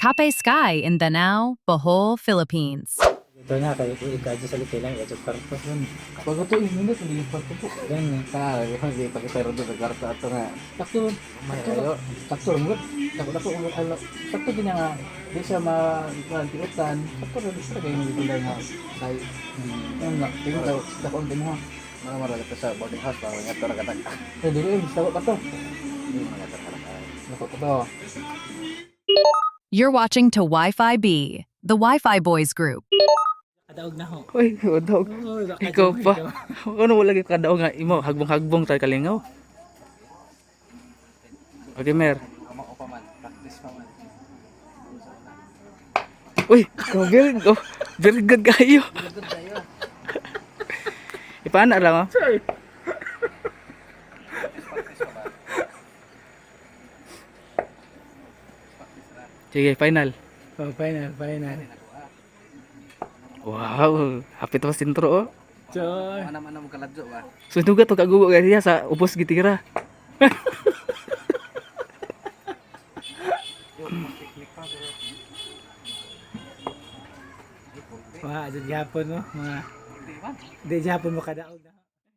Tape Sky in Danao, Bohol, Philippines. Ito na, kayo po ikadyo sa likilang, ikadyo karto. Pag ito yung minute, hindi yung parto po. Ganyan. Hindi pa kita rin doon nagkarta ito nga. Takto, Sakto rin mo. Sakto din nga. Di siya ma-tiutan. Sakto rin. Sakto kayo hindi lang nga. Kaya, yun nga. Tingin daw, sakto din mo. Marami ka sa boarding house. Parang nga ito nakatag. Hindi rin, sawa pa to. Hindi mo nakatag. Naku pa to. You're watching to Wi-Fi B, the Wi-Fi Boys group. kadaog na ho. Uy, udog. Oo, Ikaw pa. Ano wala yung kadaw nga imo, hagbong-hagbong tayo kalingaw. Okay, Mer. Uy, very good kayo. Ipana lang oh. Sige, final. Oh, final. Wow, hapit pa sintro oh. Choy. Mana-mana mo kaladyo ba? So duga to kagugo kaya sa ubos gitira. Wah, dyan Japon no. Mga, di Japon mo kadaog na.